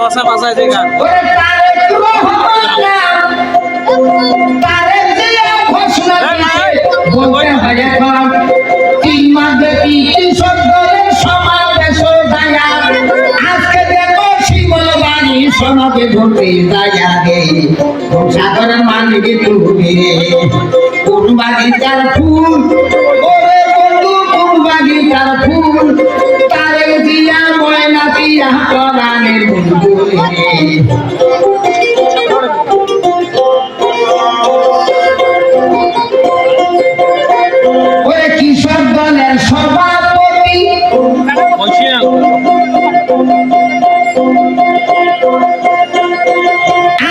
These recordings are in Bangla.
বাসা বাসায় যে গান সমাজে ঘটে দয়া রে সাগরের মালিকে তুমি কোন বাগিচার ফুল ওরে বন্ধু কোন বাগিচার ফুল তারে দিয়া ময়না দিয়া পরাণের বন্ধু রে ওরে কিশোর দলের সভাপতি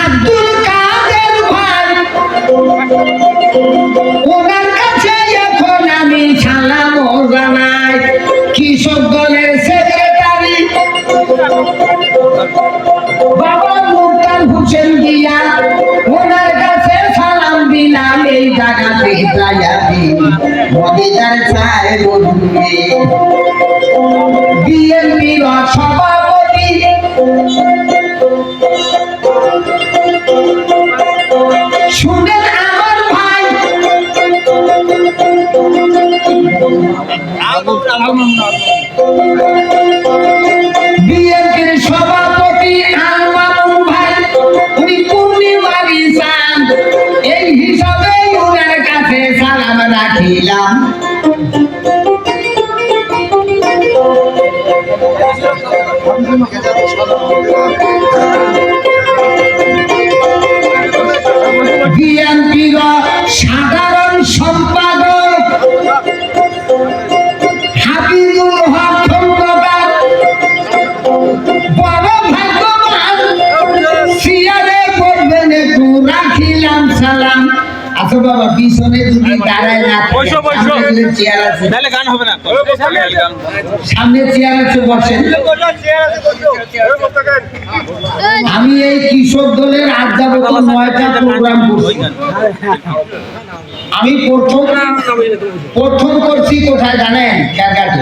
আব্দুল কাদের ভাই ওনার কাছে এখন আমি সালাম জানাই কৃষক দলের সেক্রেটারি বাবা মুরতান হোসেন দিয়া ওনার কাছে সালাম দিলাম এই জায়গাতে যাইয়াবি মদিনার ছায় বন্ধুরে বিএনপির সভাপতি শুনেন আমার ভাই বিএনপির সভাপতি আলমামুন ভাই উনি পূর্ণিমারি চান এই হিসাবে ওনার কাছে সালাম রাখিলাম বিএনপির সাধারণ সম্পাদক হাবিবুল হক খন্দকার বড় ভাগ্যবান সিয়ারে করবেন একটু রাখিলাম সালাম আচ্ছা বাবা পিছনে যদি দাঁড়ায় না চেয়ার আছে তাহলে গান হবে না সামনে চেয়ার আছে বসেন আমি এই কৃষক দলের আজ যাবতীয় 9টা প্রোগ্রাম করছি আমি প্রথম করছি কোথায় জানেন ক্যারকাটে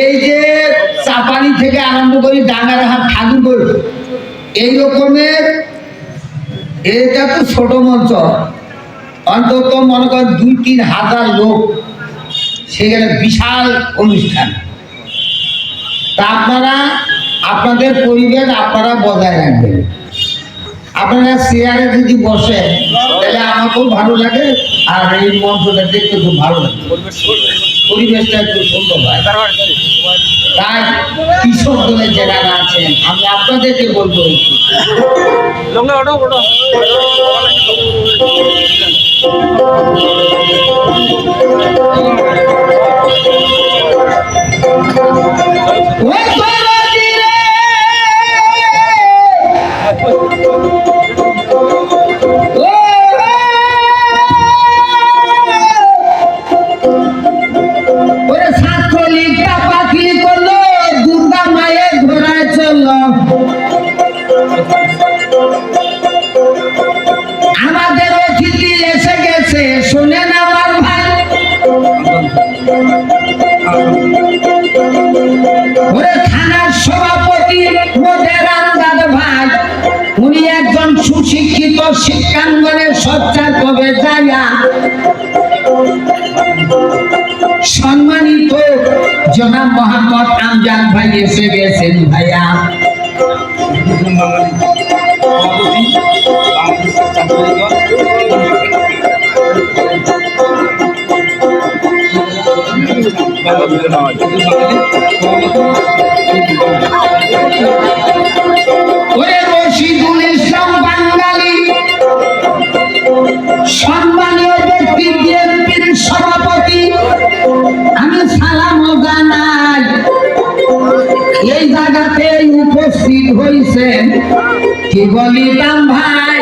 এই যে চাপানি থেকে আরম্ভ করি ডাঙ্গারহাট ঠাকুরপুর এই রকমের এটা তো ছোট মঞ্চ অন্তত মনে করেন 2-3 হাজার লোক সেখানে বিশাল অনুষ্ঠান তা আপনারা আপনাদের পরিবেশ আপনারা বজায় রাখবেন আপনারা চেয়ারে যদি বসেন তাহলে আমাকেও ভালো লাগে আর এই মঞ্চটা দেখতে খুব ভালো লাগে পরিবেশটা একটু সুন্দর হয় তাই কৃষক দলের যারা আছেন আমি আপনাদেরকে বলবো আমাদের অতিথি এসে গেছে শুনেন আমার ভাই থানার সভাপতি মোদেরামদাদ ভাই উনি একজন সুশিক্ষিত শিক্ষাঙ্গনে সচ্চার কবে যাইয়া সম্মানিত জনাব মোহাম্মদ আমজাদ ভাই এসে গেছেন ভাইয়া রশিদুল ইসলাম বাঙালি সম্মানীয় ব্যক্তি বিএনপির সভাপতি আমি সালাম জানাই এই জায়গাতে উপস্থিত হয়েছেন কি বলিতাম ভাই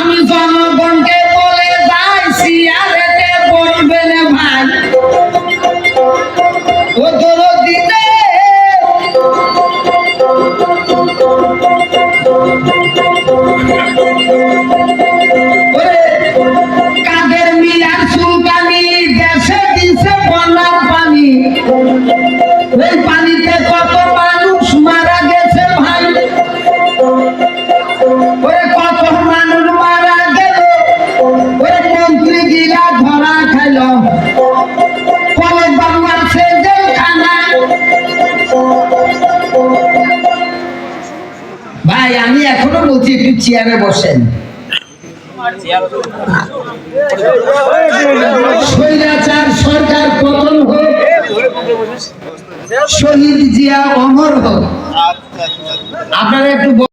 আমি জনগণকে বলে যাই সিয়ারেতে বলবেন ভাই ও দরদিনে কাদের মিয়ার সুলতানি দেশে দিছে বন্যার পানি ওই পানিতে কত এখনো বলছি একটু চেয়ারে বসেন। স্বৈরাচার সরকার পতন হোক, শহীদ জিয়া অমর হোক। আপনারা একটু